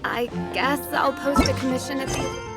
I guess I'll post a commission at the...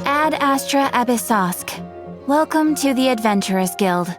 Ad Astra Abyssosk. Welcome to the Adventurers Guild.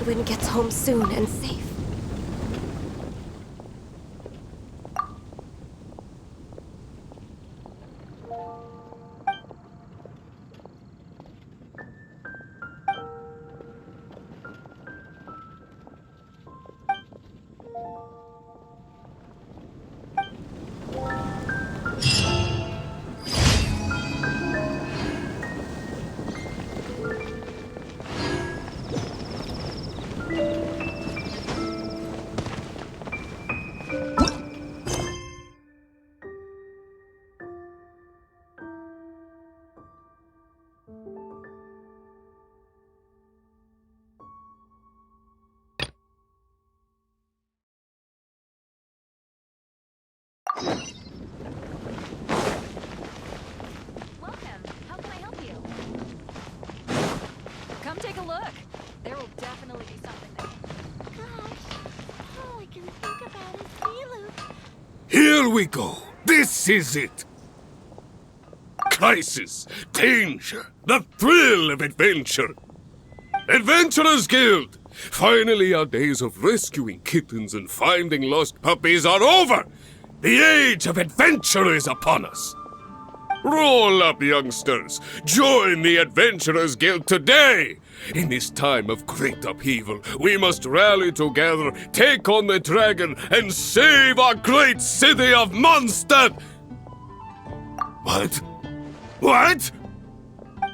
Godwin gets home soon and safe. Welcome. How can I help you? Come take a look. There will definitely be something there. Gosh, all I can think about is V-Loop. Here we go. This is it. Crisis, danger, the thrill of adventure. Adventurers Guild! Finally, our days of rescuing kittens and finding lost puppies are over! The age of adventure is upon us! Roll up, youngsters! Join the Adventurers Guild today! In this time of great upheaval, we must rally together, take on the dragon, and save our great city of Mondstadt! What? What?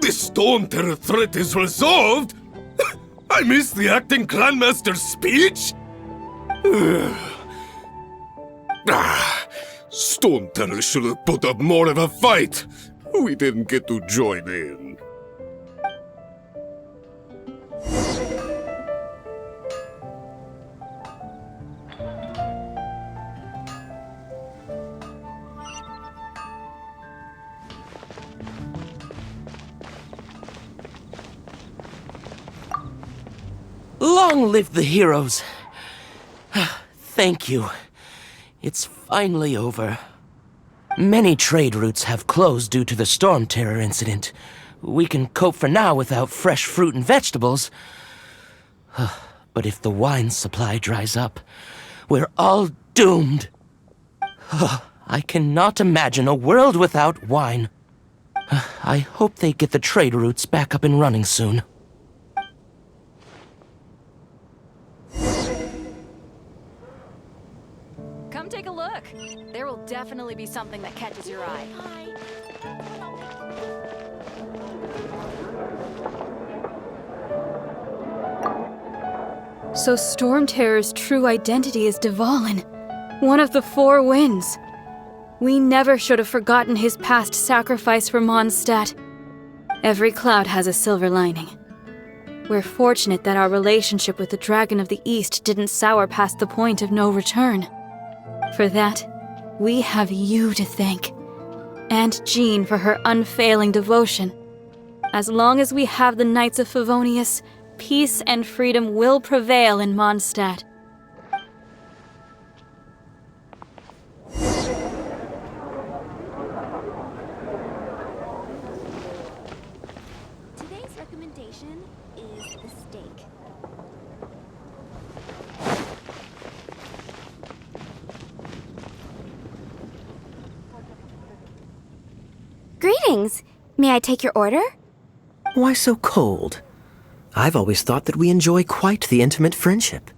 The Storm Terror threat is resolved? I missed the acting Grandmaster's speech? Storm Terror should have put up more of a fight. We didn't get to join in. Long live the heroes! Thank you. It's finally over. Many trade routes have closed due to the Storm Terror incident. We can cope for now without fresh fruit and vegetables. But if the wine supply dries up, we're all doomed. I cannot imagine a world without wine. I hope they get the trade routes back up and running soon. Come take a look. There will definitely be something that catches your eye. So Storm Terror's true identity is Dvalin, one of the Four Winds. We never should have forgotten his past sacrifice for Mondstadt. Every cloud has a silver lining. We're fortunate that our relationship with the Dragon of the East didn't sour past the point of no return. For that, we have you to thank. And Jean for her unfailing devotion. As long as we have the Knights of Favonius, peace and freedom will prevail in Mondstadt. Today's recommendation is the steak. Greetings. May I take your order? Why so cold? I've always thought that we enjoy quite the intimate friendship.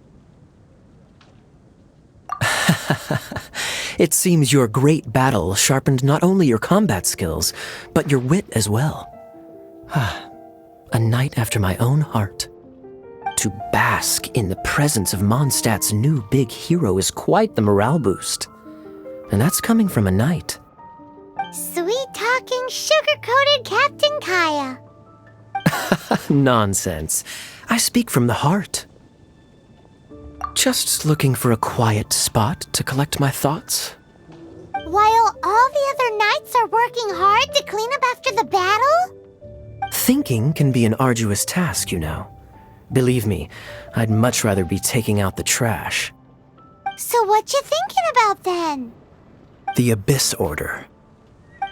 It seems your great battle sharpened not only your combat skills, but your wit as well. A knight after my own heart. To bask in the presence of Mondstadt's new big hero is quite the morale boost. And that's coming from a knight. Sweet-talking, sugar-coated Captain Kaya. Nonsense. I speak from the heart. Just looking for a quiet spot to collect my thoughts. While all the other knights are working hard to clean up after the battle? Thinking can be an arduous task, you know. Believe me, I'd much rather be taking out the trash. So what you thinking about then? The Abyss Order.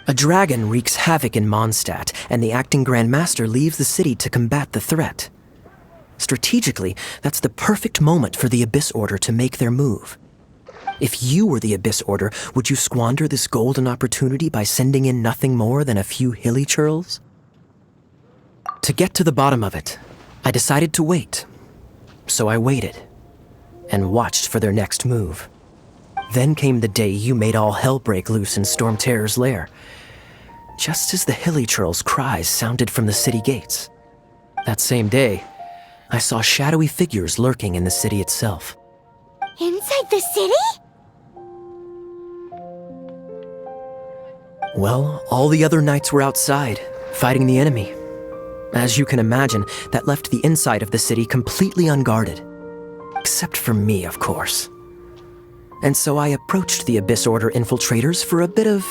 A dragon wreaks havoc in Mondstadt, and the acting Grand Master leaves the city to combat the threat. Strategically, that's the perfect moment for the Abyss Order to make their move. If you were the Abyss Order, would you squander this golden opportunity by sending in nothing more than a few hilly churls? To get to the bottom of it, I decided to wait. So I waited, and watched for their next move. Then came the day you made all hell break loose in Storm Terror's lair. Just as the hilly churls' cries sounded from the city gates. That same day, I saw shadowy figures lurking in the city itself. Inside the city? Well, all the other knights were outside, fighting the enemy. As you can imagine, that left the inside of the city completely unguarded. Except for me, of course. And so I approached the Abyss Order infiltrators for a bit of,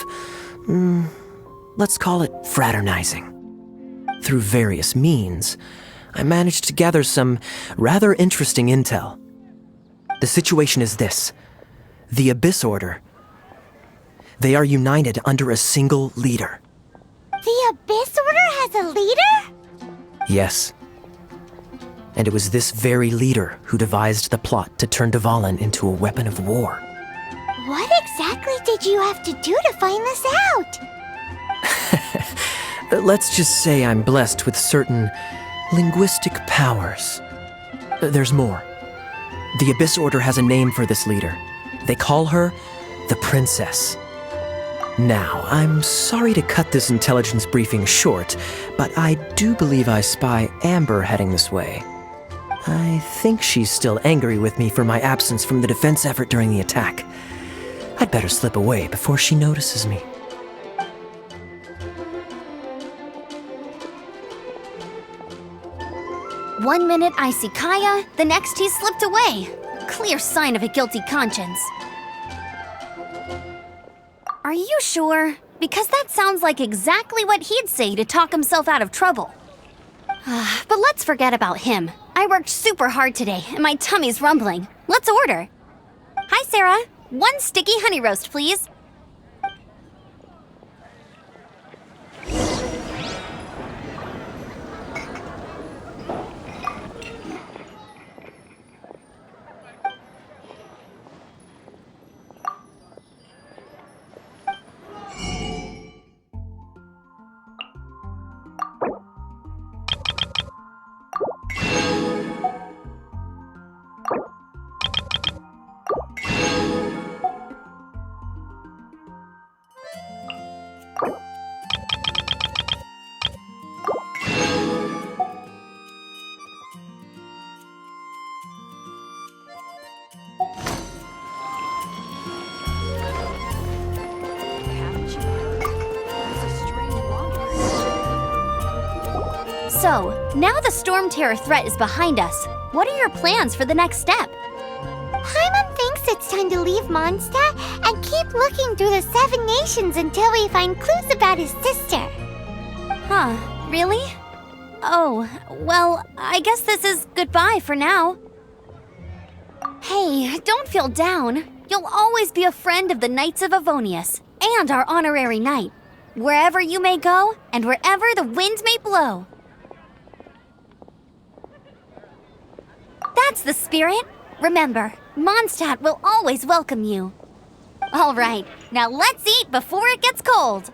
let's call it fraternizing. Through various means, I managed to gather some rather interesting intel. The situation is this. The Abyss Order, they are united under a single leader. The Abyss Order has a leader? Yes. And it was this very leader who devised the plot to turn Dvalin into a weapon of war. What exactly did you have to do to find this out? Let's just say I'm blessed with certain linguistic powers. There's more. The Abyss Order has a name for this leader. They call her the Princess. Now, I'm sorry to cut this intelligence briefing short, but I do believe I spy Amber heading this way. I think she's still angry with me for my absence from the defense effort during the attack. I'd better slip away before she notices me. One minute I see Kaya, the next he slipped away. Clear sign of a guilty conscience. Are you sure? Because that sounds like exactly what he'd say to talk himself out of trouble. But let's forget about him. I worked super hard today, and my tummy's rumbling. Let's order. Hi, Sarah. 1 sticky honey roast, please. So, now the Storm Terror threat is behind us. What are your plans for the next step? Paimon thinks it's time to leave Mondstadt and keep looking through the 7 nations until we find clues about his sister. Huh, really? Oh, well, I guess this is goodbye for now. Hey, don't feel down. You'll always be a friend of the Knights of Avonius and our honorary knight, wherever you may go and wherever the wind may blow. That's the spirit. Remember, Mondstadt will always welcome you. All right, now let's eat before it gets cold.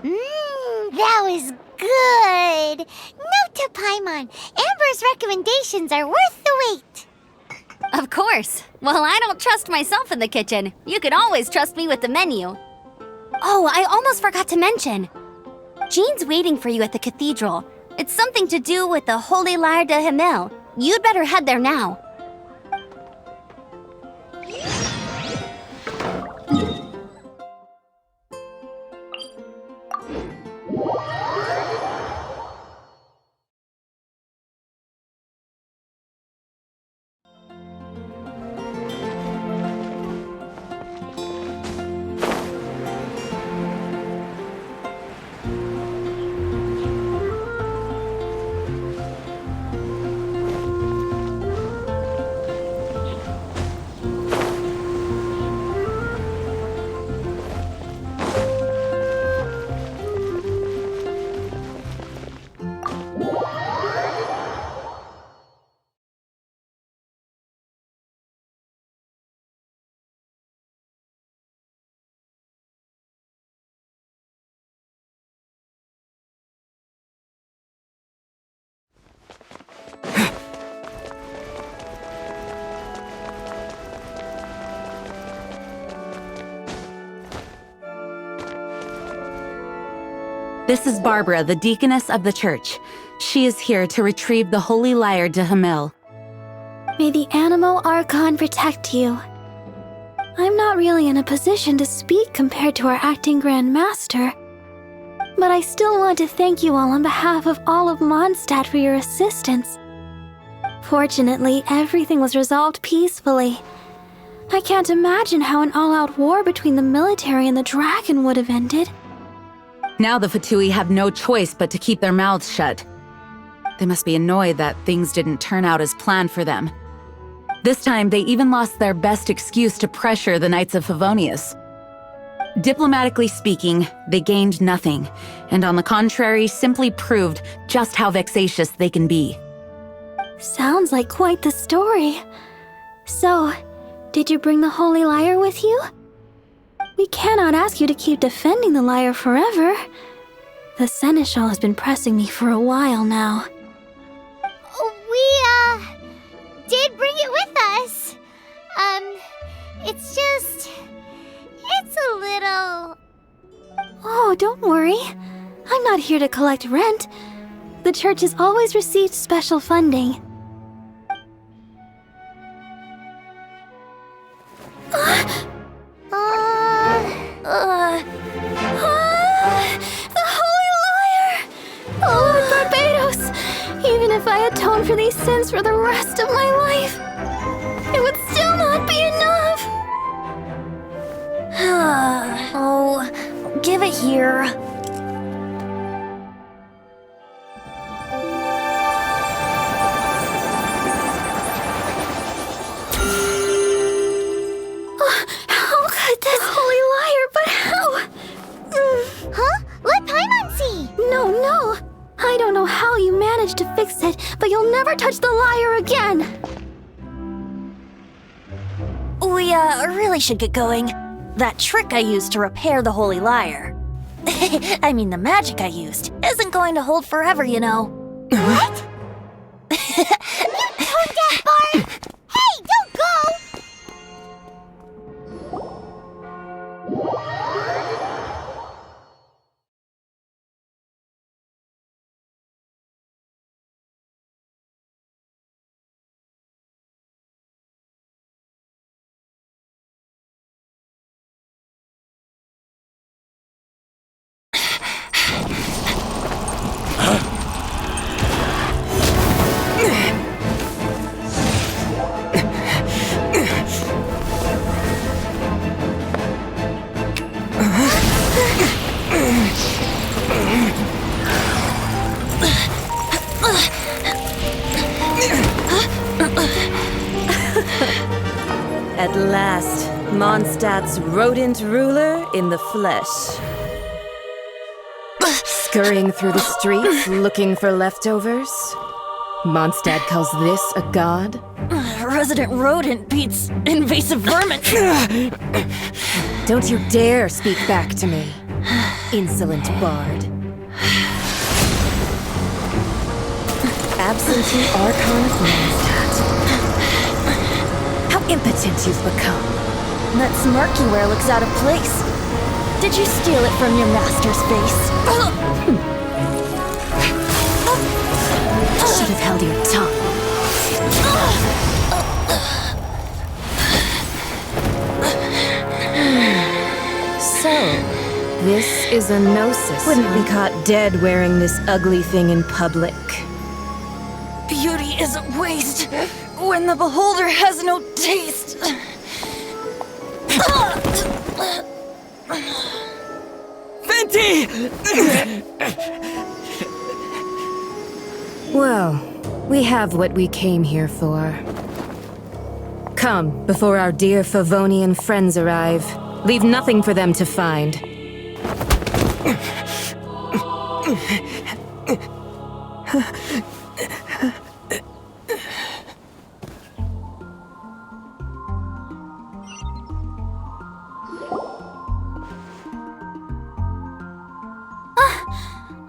That was good. Note to Paimon, Amber's recommendations are worth the wait. Of course. Well, I don't trust myself in the kitchen. You can always trust me with the menu. Oh, I almost forgot to mention. Jean's waiting for you at the cathedral. It's something to do with the Holy Lyre de Himmel. You'd better head there now. This is Barbara, the deaconess of the church. She is here to retrieve the Holy Lyre de Himmel. May the Animo Archon protect you. I'm not really in a position to speak compared to our acting Grand Master, but I still want to thank you all on behalf of all of Mondstadt for your assistance. Fortunately, everything was resolved peacefully. I can't imagine how an all-out war between the military and the dragon would have ended. Now the Fatui have no choice but to keep their mouths shut. They must be annoyed that things didn't turn out as planned for them. This time, they even lost their best excuse to pressure the Knights of Favonius. Diplomatically speaking, they gained nothing, and on the contrary, simply proved just how vexatious they can be. Sounds like quite the story. So, Did you bring the Holy Lyre with you? We cannot ask you to keep defending the lyre forever. The Seneschal has been pressing me for a while now. We, did bring it with us. It's a little... Oh, don't worry. I'm not here to collect rent. The church has always received special funding. The Holy Lyre! Lord Barbados! Even if I atone for these sins for the rest of my life, it would still not be enough! Oh, give it here. How could this Holy Lyre, but how? Huh? Let Paimon see! No. I don't know how you managed to fix it, but you'll never touch the lyre again! We, really should get going. That trick I used to repair the Holy Lyre. I mean, the magic I used isn't going to hold forever, you know. What? You tone deaf, Bard! Hey, don't go! At last, Mondstadt's rodent ruler in the flesh. Scurrying through the streets looking for leftovers? Mondstadt calls this a god? Resident rodent beats invasive vermin. Don't you dare speak back to me, insolent bard. Absentee Archon of Mondstadt. How impotent you've become. That smirk you wear looks out of place. Did you steal it from your master's face? Should have held your tongue. So, this is a gnosis. Wouldn't be caught dead wearing this ugly thing in public. Beauty isn't waste when the beholder has no taste. Venti! Well, we have what we came here for. Come, before our dear Favonian friends arrive. Leave nothing for them to find.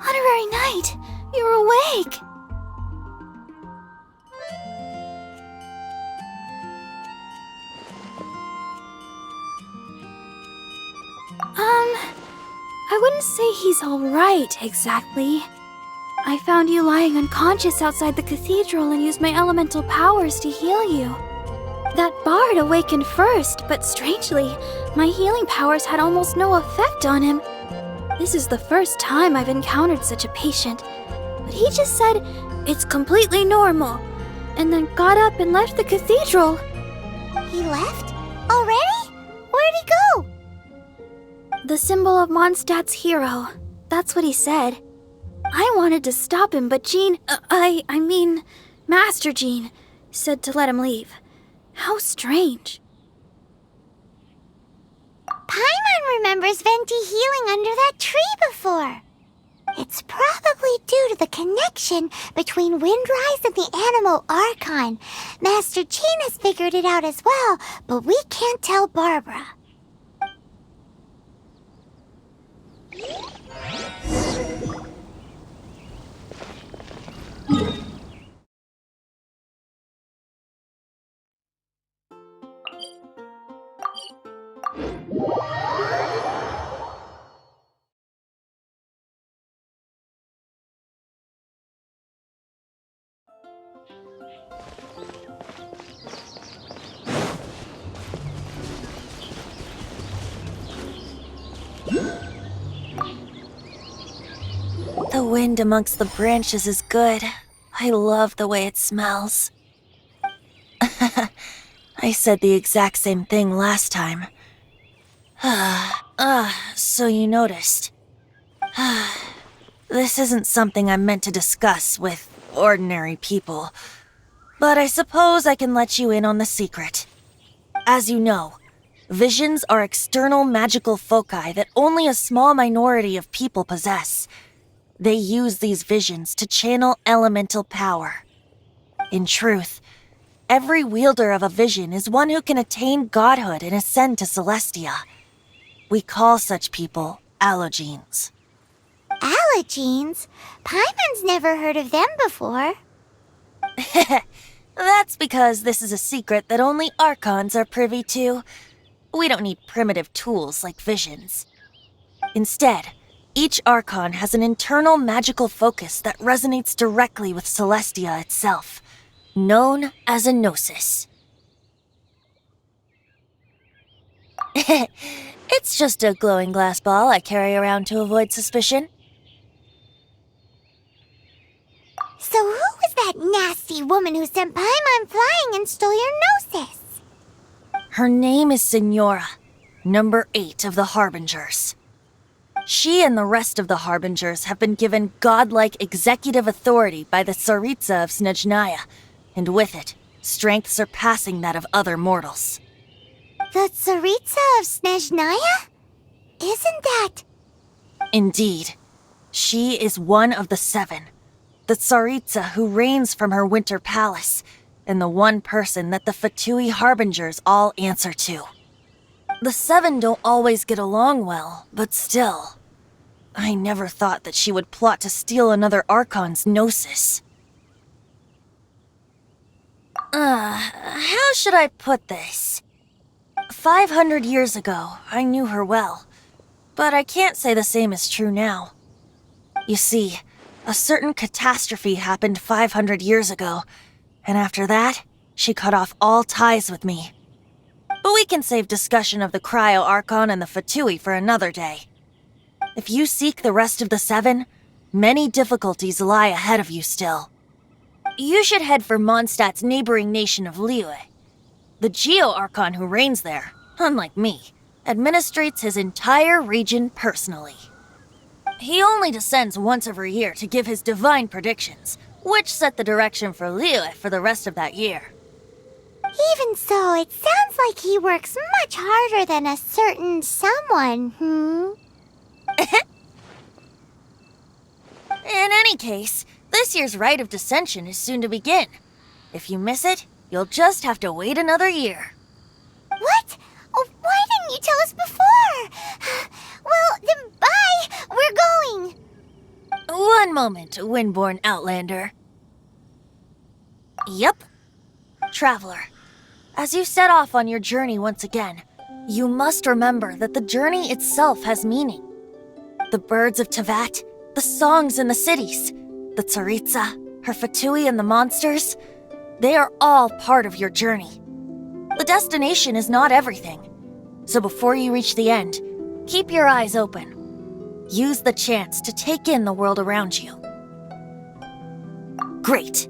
Honorary Knight, you're awake! I wouldn't say he's alright, exactly. I found you lying unconscious outside the cathedral and used my elemental powers to heal you. That bard awakened first, but strangely, my healing powers had almost no effect on him. This is the first time I've encountered such a patient, but he just said, "It's completely normal," and then got up and left the cathedral. He left? Already? Where'd he go? The symbol of Mondstadt's hero. That's what he said. I wanted to stop him, but Master Jean, said to let him leave. How strange. Paimon remembers Venti healing under that tree before. It's probably due to the connection between Windrise and the Animal Archon. Master Jean has figured it out as well, but we can't tell Barbara. The wind amongst the branches is good. I love the way it smells. I said the exact same thing last time. So you noticed. This isn't something I'm meant to discuss with ordinary people, but I suppose I can let you in on the secret. As you know, visions are external magical foci that only a small minority of people possess. They use these visions to channel elemental power. In truth, every wielder of a vision is one who can attain godhood and ascend to Celestia. We call such people allogenes. Allogenes? Paimon's never heard of them before. That's because this is a secret that only Archons are privy to. We don't need primitive tools like visions. Instead, each Archon has an internal magical focus that resonates directly with Celestia itself, known as a gnosis. It's just a glowing glass ball I carry around to avoid suspicion. So who was that nasty woman who sent Paimon flying and stole your gnosis? Her name is Signora, number 8 of the Harbingers. She and the rest of the Harbingers have been given godlike executive authority by the Tsaritsa of Snezhnaya, and with it, strength surpassing that of other mortals. The Tsaritsa of Snezhnaya? Isn't that... Indeed. She is one of the 7, the Tsaritsa who reigns from her winter palace, and the one person that the Fatui Harbingers all answer to. The 7 don't always get along well, but still. I never thought that she would plot to steal another Archon's gnosis. How should I put this? 500 years ago, I knew her well, but I can't say the same is true now. You see, a certain catastrophe happened 500 years ago, and after that, she cut off all ties with me. But we can save discussion of the Cryo Archon and the Fatui for another day. If you seek the rest of the 7, many difficulties lie ahead of you still. You should head for Mondstadt's neighboring nation of Liyue. The Geo-Archon who reigns there, unlike me, administrates his entire region personally. He only descends once every year to give his divine predictions, which set the direction for Liyue for the rest of that year. Even so, it sounds like he works much harder than a certain someone, In any case, this year's Rite of Descension is soon to begin. If you miss it, you'll just have to wait another year. What? Oh, why didn't you tell us before? Well, then bye! We're going! One moment, Windborn Outlander. Yep. Traveler, as you set off on your journey once again, you must remember that the journey itself has meaning. The birds of Tevat, the songs in the cities, the Tsaritsa, her Fatui and the monsters, they are all part of your journey. The destination is not everything, so before you reach the end, keep your eyes open. Use the chance to take in the world around you. Great.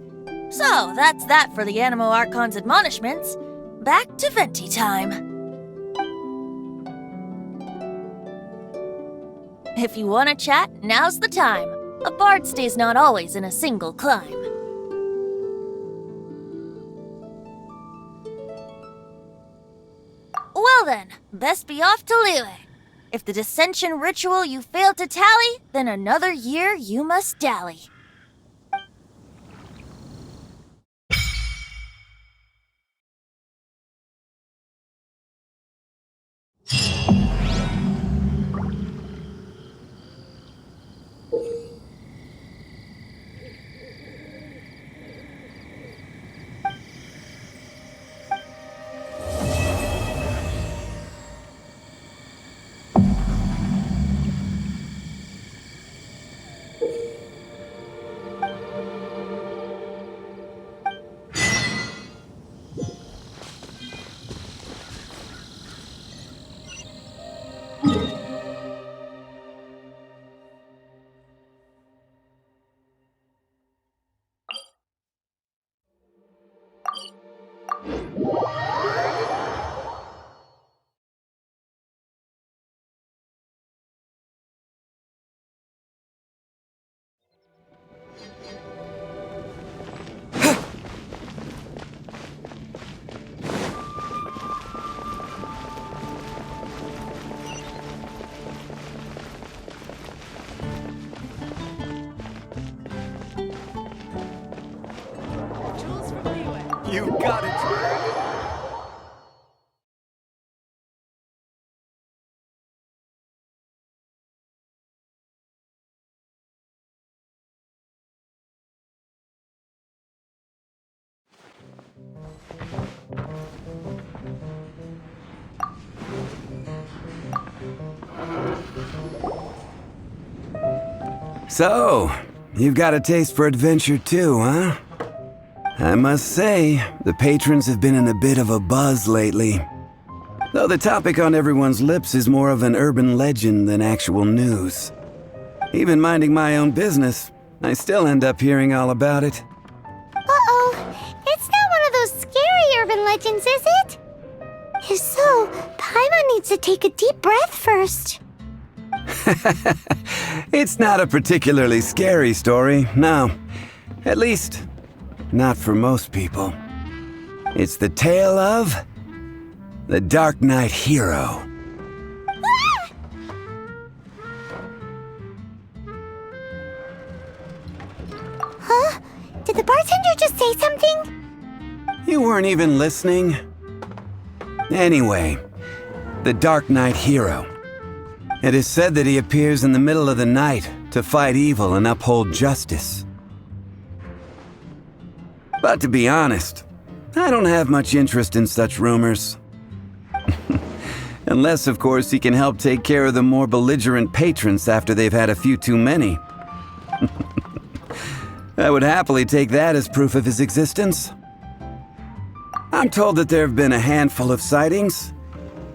So, that's that for the Animo Archon's admonishments. Back to Venti time. If you want to chat, now's the time. A bard stays not always in a single clime. Well then, best be off to Liyue. If the dissension ritual you failed to tally, then another year you must dally. You got it! So, you've got a taste for adventure too, huh? I must say, the patrons have been in a bit of a buzz lately. Though the topic on everyone's lips is more of an urban legend than actual news. Even minding my own business, I still end up hearing all about it. Uh-oh. It's not one of those scary urban legends, is it? If so, Paimon needs to take a deep breath first. It's not a particularly scary story, no. At least, not for most people. It's the tale of the Dark Knight Hero. Huh? Did the bartender just say something? You weren't even listening? Anyway, the Dark Knight Hero. It is said that he appears in the middle of the night to fight evil and uphold justice. But to be honest, I don't have much interest in such rumors. Unless, of course, he can help take care of the more belligerent patrons after they've had a few too many. I would happily take that as proof of his existence. I'm told that there have been a handful of sightings,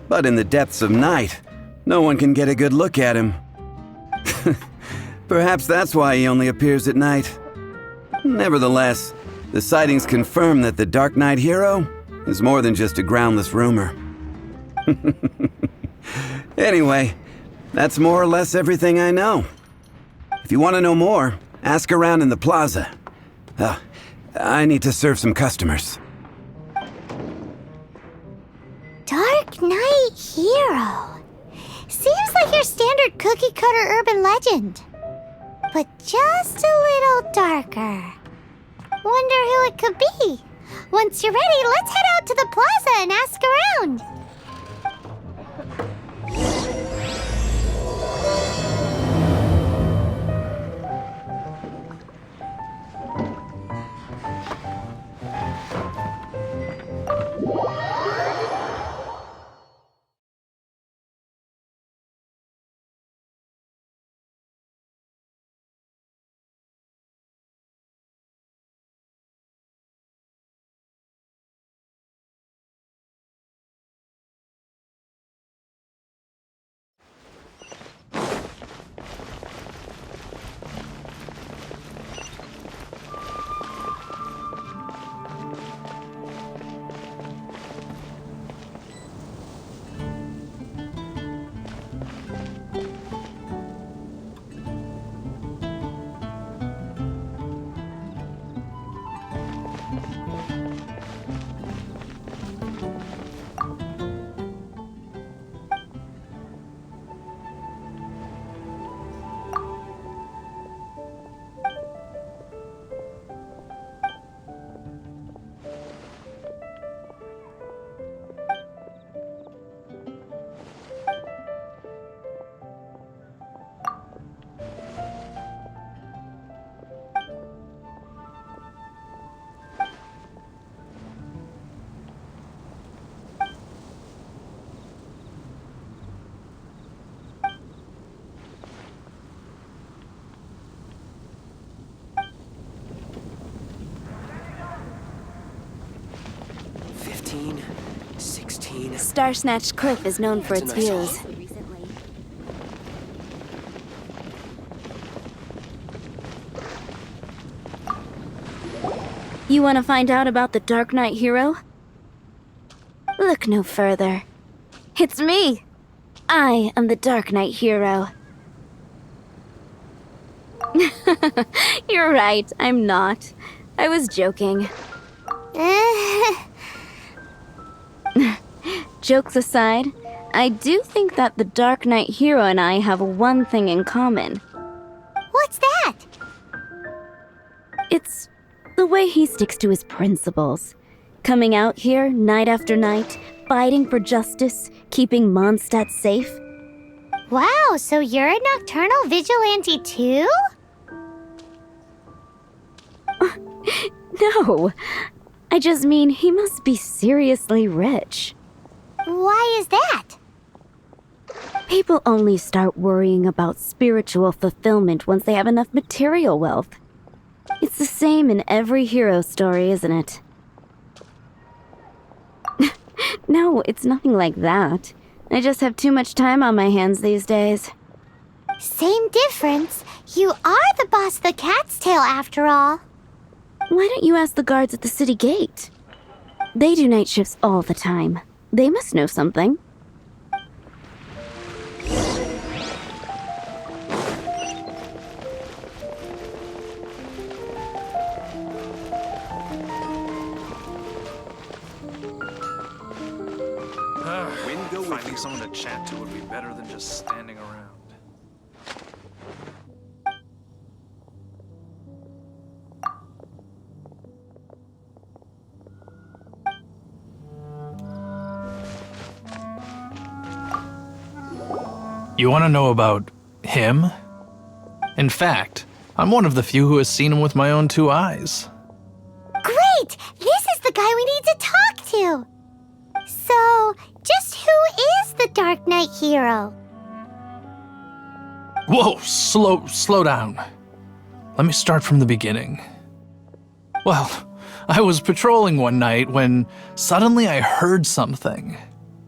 but in the depths of night, no one can get a good look at him. Perhaps that's why he only appears at night. Nevertheless, the sightings confirm that the Dark Knight Hero is more than just a groundless rumor. Anyway, that's more or less everything I know. If you want to know more, ask around in the plaza. I need to serve some customers. Dark Knight Hero. Seems like your standard cookie-cutter urban legend. But just a little darker. Wonder who it could be. Once you're ready, let's head out to the plaza and ask around. Star Snatch Cliff is known for its views. You want to find out about the Dark Knight hero? Look no further. It's me! I am the Dark Knight hero. You're right, I'm not. I was joking. Jokes aside, I do think that the Dark Knight hero and I have one thing in common. What's that? It's the way he sticks to his principles. Coming out here night after night, fighting for justice, keeping Mondstadt safe. Wow, so you're a nocturnal vigilante too? No, I just mean he must be seriously rich. Why is that? People only start worrying about spiritual fulfillment once they have enough material wealth. It's the same in every hero story, isn't it? No, it's nothing like that. I just have too much time on my hands these days. Same difference. You are the boss of the Cat's Tail after all. Why don't you ask the guards at the city gate? They do night shifts all the time. They must know something. Finding someone to chat to would be better than just standing around. You want to know about him? In fact, I'm one of the few who has seen him with my own 2 eyes. Great! This is the guy we need to talk to! So, just who is the Dark Knight hero? Whoa, slow down. Let me start from the beginning. Well, I was patrolling one night when suddenly I heard something.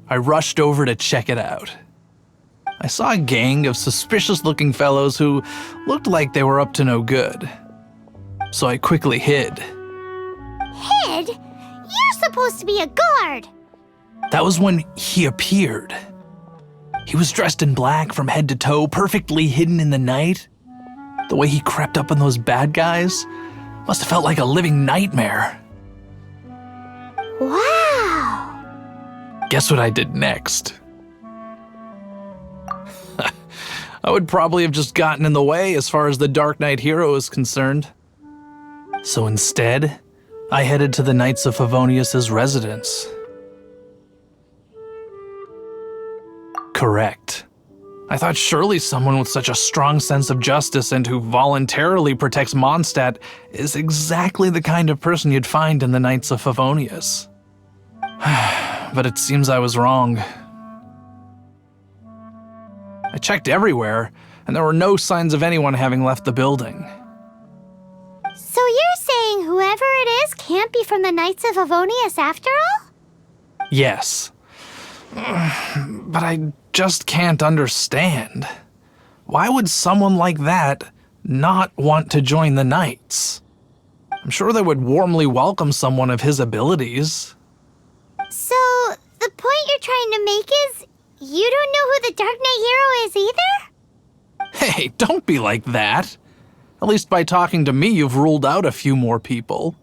I rushed over to check it out. I saw a gang of suspicious-looking fellows who looked like they were up to no good. So I quickly hid. Hid? You're supposed to be a guard! That was when he appeared. He was dressed in black from head to toe, perfectly hidden in the night. The way he crept up on those bad guys must have felt like a living nightmare. Wow! Guess what I did next? I would probably have just gotten in the way as far as the Dark Knight hero is concerned. So instead, I headed to the Knights of Favonius' residence. Correct. I thought surely someone with such a strong sense of justice and who voluntarily protects Mondstadt is exactly the kind of person you'd find in the Knights of Favonius. But it seems I was wrong. I checked everywhere, and there were no signs of anyone having left the building. So you're saying whoever it is can't be from the Knights of Favonius after all? Yes. But I just can't understand. Why would someone like that not want to join the Knights? I'm sure they would warmly welcome someone of his abilities. So, the point you're trying to make is you don't know who the Dark Knight hero is either? Hey, don't be like that. At least by talking to me, you've ruled out a few more people.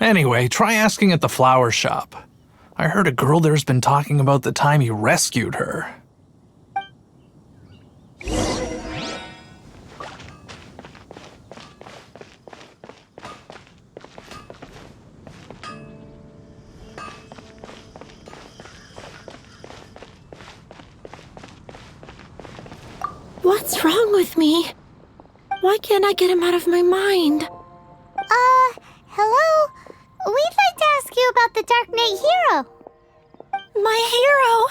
Anyway, try asking at the flower shop. I heard a girl there's been talking about the time he rescued her. What's wrong with me? Why can't I get him out of my mind? Hello? We'd like to ask you about the Dark Knight hero. My hero?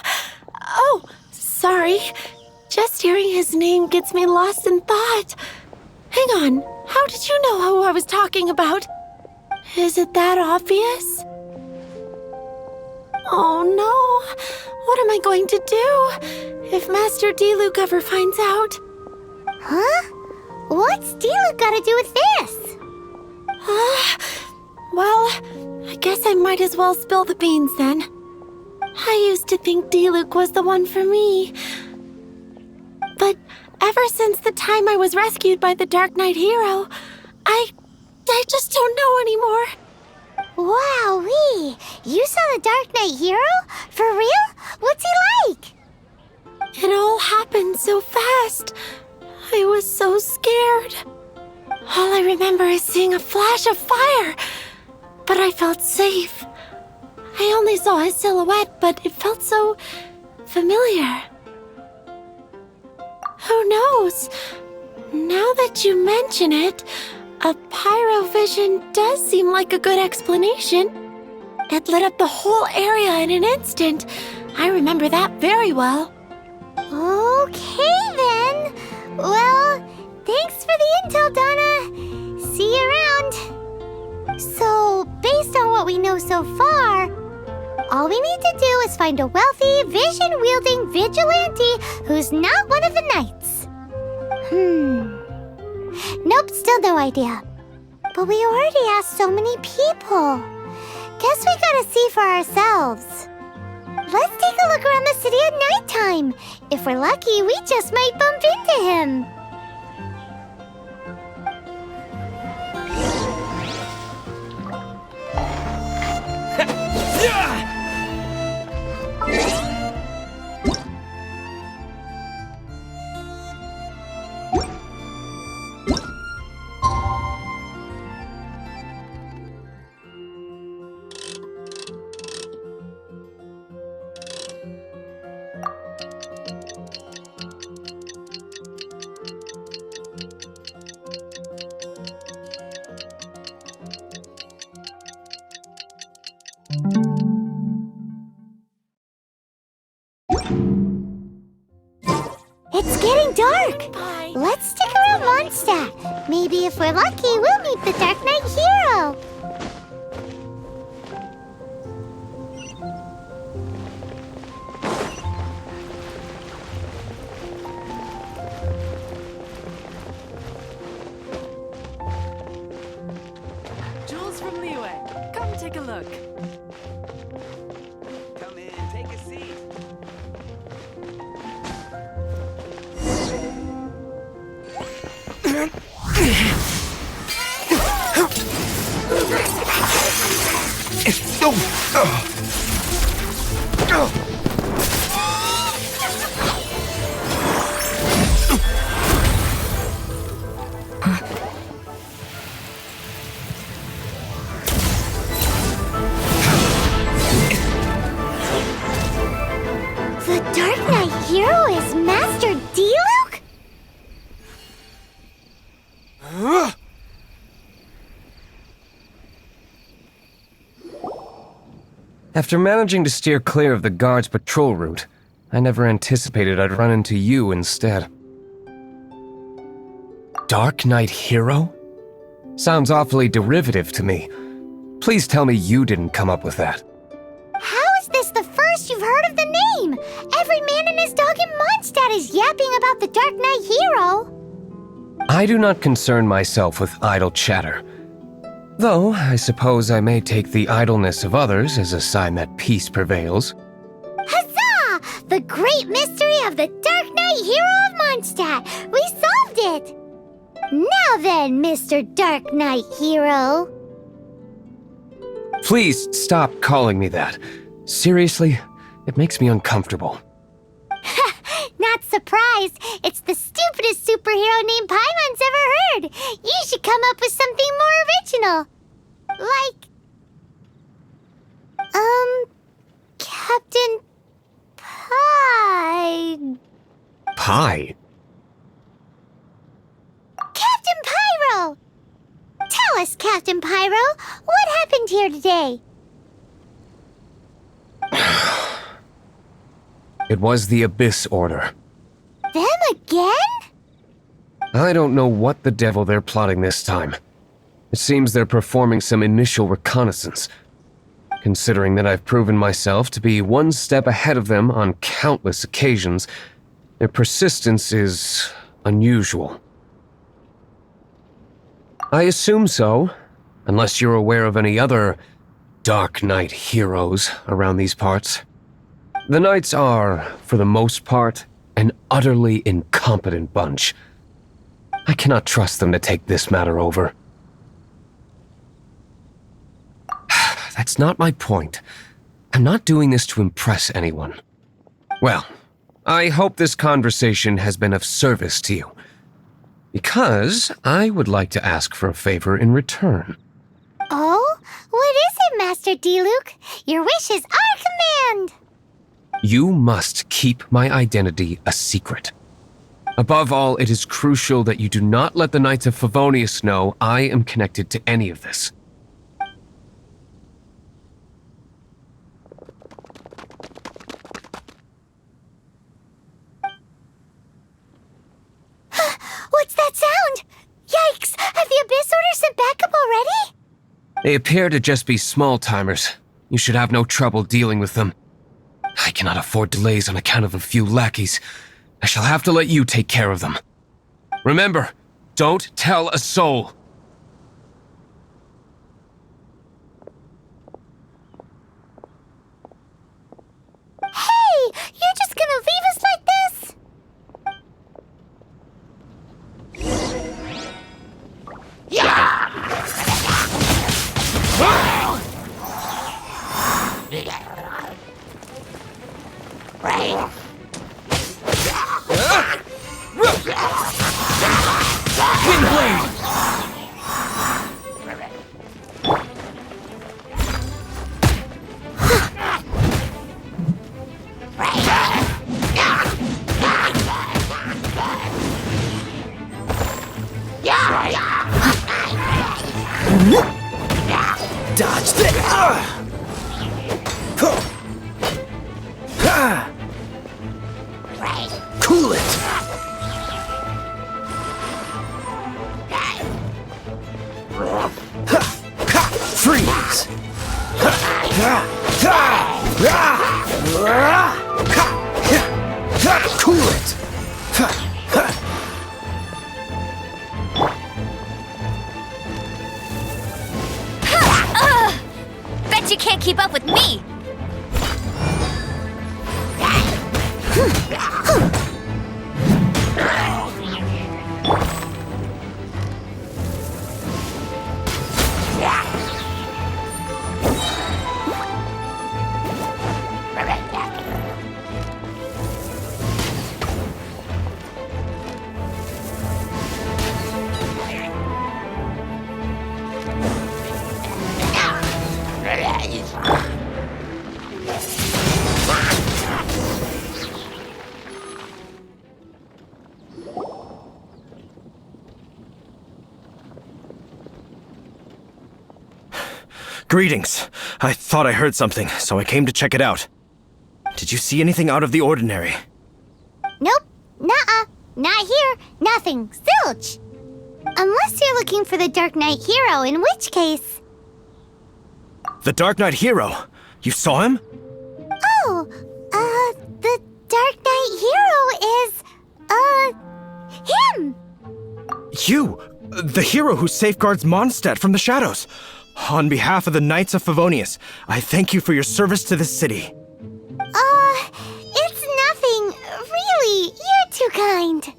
Oh, sorry. Just hearing his name gets me lost in thought. Hang on, how did you know who I was talking about? Is it that obvious? Oh no! What am I going to do if Master Diluc ever finds out? Huh? What's Diluc got to do with this? Well, I guess I might as well spill the beans then. I used to think Diluc was the one for me. But ever since the time I was rescued by the Dark Knight hero, I just don't know anymore. Wowee! You saw the Dark Knight hero? For real? What's he like? It all happened so fast. I was so scared. All I remember is seeing a flash of fire, but I felt safe. I only saw his silhouette, but it felt so familiar. Who knows? Now that you mention it, a pyrovision does seem like a good explanation. It lit up the whole area in an instant. I remember that very well. Okay then. Well, thanks for the intel, Donna. See you around. So, based on what we know so far, all we need to do is find a wealthy, vision-wielding vigilante who's not one of the knights. Nope, still no idea. But we already asked so many people. Guess we gotta see for ourselves. Let's take a look around the city at nighttime. If we're lucky, we just might bump into him. It's getting dark. Let's stick around Mondstadt. Maybe if we're lucky, we'll meet the Dark Knight hero. Jules from Leeway. Come take a look. Come in, take a seat. The Dark Knight hero is Master Diluc? After managing to steer clear of the guards' patrol route, I never anticipated I'd run into you instead. Dark Knight hero? Sounds awfully derivative to me. Please tell me you didn't come up with that. How is this the first you've heard of the name? Every man and his dog in Mondstadt is yapping about the Dark Knight hero. I do not concern myself with idle chatter. Though, I suppose I may take the idleness of others as a sign that peace prevails. Huzzah! The great mystery of the Dark Knight hero of Mondstadt! We solved it! Now then, Mr. Dark Knight hero. Please stop calling me that. Seriously, it makes me uncomfortable. Not surprised. It's the stupidest superhero name Paimon's ever heard. You should come up with something more original. Like... Captain Pie... Pie? Captain Pyro! Tell us, Captain Pyro, what happened here today? It was the Abyss Order. Them again? I don't know what the devil they're plotting this time. It seems they're performing some initial reconnaissance. considering that I've proven myself to be one step ahead of them on countless occasions. Their persistence is unusual. I assume so, unless you're aware of any other Dark Knight heroes around these parts. The Knights are, for the most part, an utterly incompetent bunch. I cannot trust them to take this matter over. That's not my point. I'm not doing this to impress anyone. Well, I hope this conversation has been of service to you, because I would like to ask for a favor in return. Oh? What is it, Master D-Luke? Your wish is our command! You must keep my identity a secret. Above all, it is crucial that you do not let the Knights of Favonius know I am connected to any of this. What's that sound? Yikes! Have the Abyss Order sent backup already? They appear to just be small-timers. You should have no trouble dealing with them. I cannot afford delays on account of a few lackeys. I shall have to let you take care of them. Remember, don't tell a soul. Hey! You're just gonna leave us like this? Dodge this! Cool it! Freeze! Cool it! Bet you can't keep up with me! Greetings. I thought I heard something, so I came to check it out. Did you see anything out of the ordinary? Nope. Nuh-uh. Not here. Nothing. Zilch. Unless you're looking for the Dark Knight hero, in which case... The Dark Knight hero? You saw him? Oh, the Dark Knight hero is, him! You! The hero who safeguards Mondstadt from the shadows. On behalf of the Knights of Favonius, I thank you for your service to this city. It's nothing. Really, you're too kind.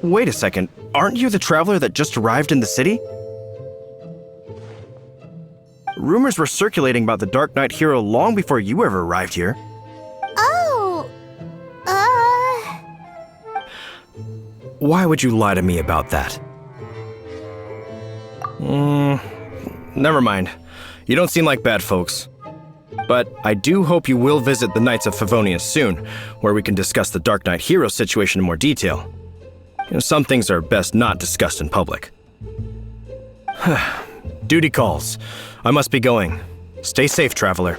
Wait a second. Aren't you the traveler that just arrived in the city? Rumors were circulating about the Dark Knight hero long before you ever arrived here. Oh, Why would you lie to me about that? Never mind. You don't seem like bad folks. But I do hope you will visit the Knights of Favonius soon, where we can discuss the Dark Knight hero situation in more detail. Some things are best not discussed in public. Duty calls. I must be going. Stay safe, traveler.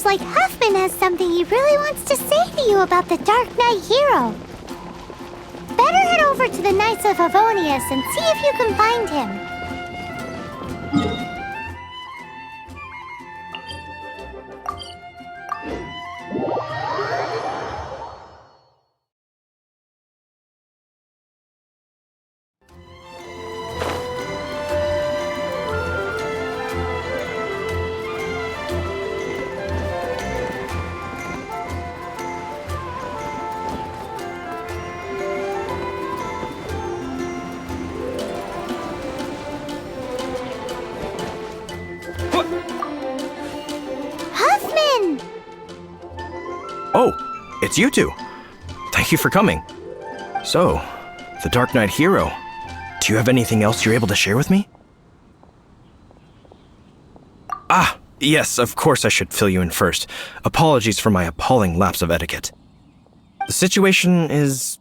seems like Huffman has something he really wants to say to you about the Dark Knight hero. Better head over to the Knights of Avonius and see if you can find him. Oh, it's you two. Thank you for coming. So, the Dark Knight hero. Do you have anything else you're able to share with me? Ah, yes, of course I should fill you in first. Apologies for my appalling lapse of etiquette. The situation is...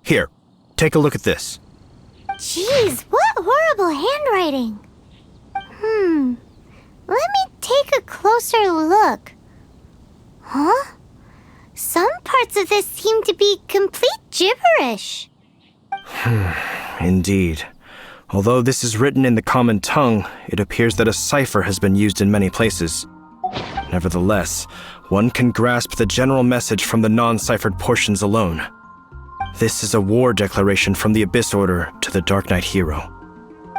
Here, take a look at this. Jeez, what horrible handwriting. Let me take a closer look. Huh? Some parts of this seem to be complete gibberish. Indeed. Although this is written in the common tongue, it appears that a cipher has been used in many places. Nevertheless, one can grasp the general message from the non-ciphered portions alone. This is a war declaration from the Abyss Order to the Dark Knight hero.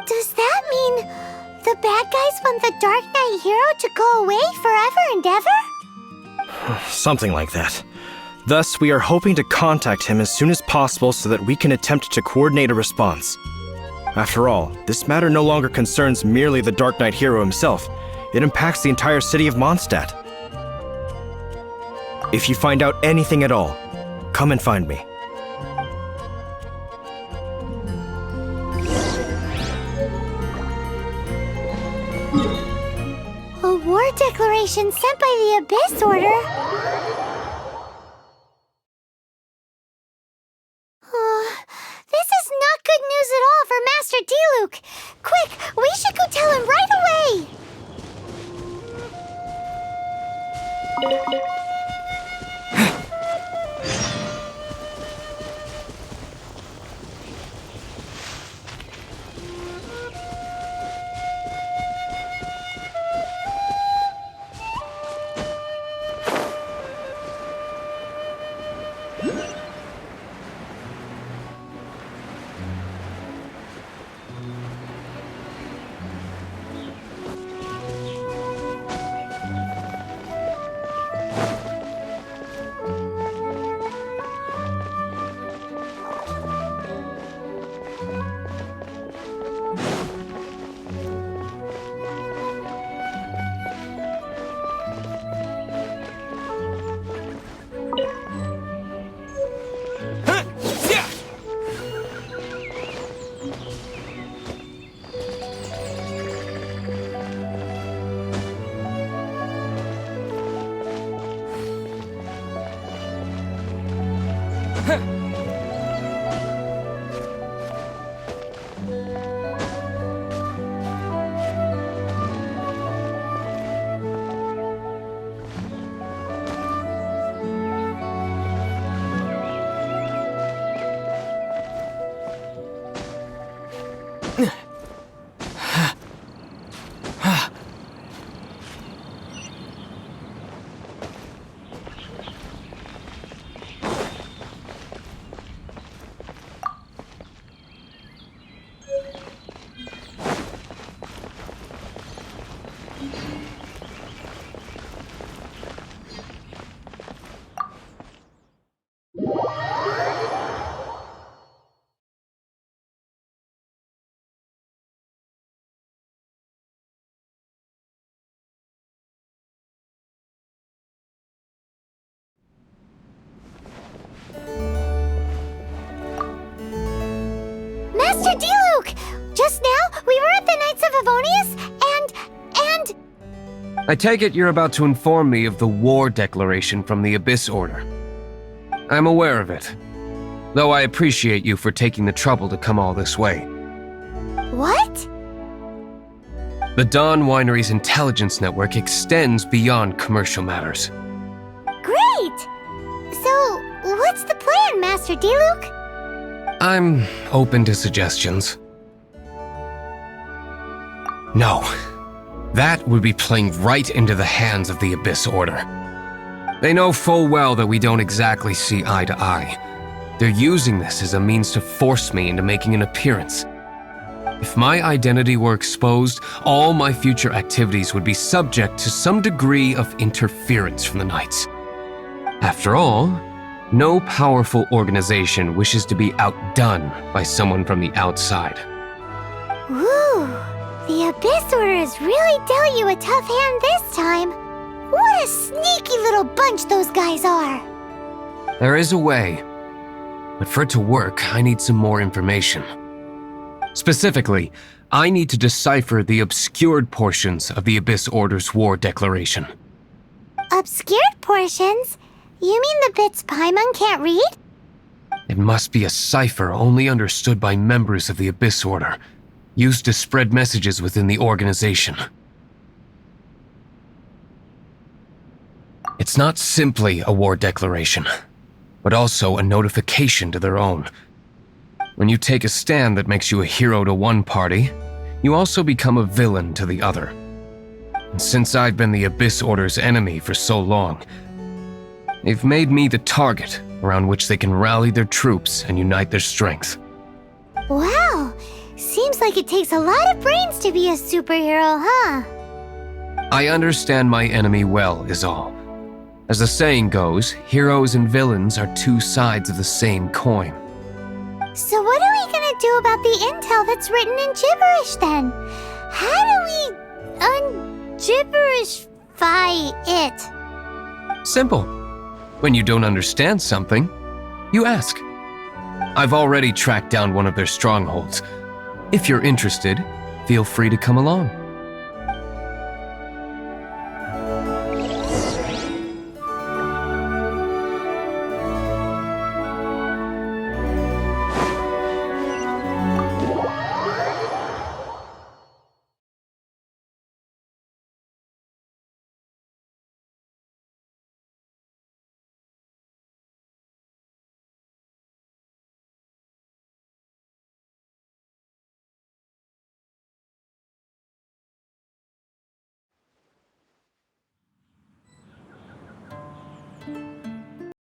Does that mean the bad guys want the Dark Knight hero to go away forever and ever? Something like that. Thus, we are hoping to contact him as soon as possible so that we can attempt to coordinate a response. After all, this matter no longer concerns merely the Dark Knight hero himself. It impacts the entire city of Mondstadt. If you find out anything at all, come and find me. A war declaration sent by the Abyss Order? This is not good news at all for Master Diluc. Quick, we should go tell him right away! Master Diluc! Just now, we were at the Knights of Avonius, and... I take it you're about to inform me of the war declaration from the Abyss Order. I'm aware of it, though I appreciate you for taking the trouble to come all this way. What? The Dawn Winery's intelligence network extends beyond commercial matters. Great! So, what's the plan, Master Diluc? I'm open to suggestions. No. That would be playing right into the hands of the Abyss Order. They know full well that we don't exactly see eye to eye. They're using this as a means to force me into making an appearance. If my identity were exposed, all my future activities would be subject to some degree of interference from the Knights. After all, no powerful organization wishes to be outdone by someone from the outside. Woo! The Abyss Order has really dealt you a tough hand this time. What a sneaky little bunch those guys are! There is a way, but for it to work, I need some more information. Specifically, I need to decipher the obscured portions of the Abyss Order's war declaration. Obscured portions? You mean the bits Paimon can't read? It must be a cipher only understood by members of the Abyss Order, used to spread messages within the organization. It's not simply a war declaration, but also a notification to their own. When you take a stand that makes you a hero to one party, you also become a villain to the other. And since I've been the Abyss Order's enemy for so long, they've made me the target around which they can rally their troops and unite their strength. Wow! Seems like it takes a lot of brains to be a superhero, huh? I understand my enemy well, is all. As the saying goes, heroes and villains are two sides of the same coin. So what are we gonna do about the intel that's written in gibberish then? How do we un-gibberishify it? Simple. When you don't understand something, you ask. I've already tracked down one of their strongholds. If you're interested, feel free to come along.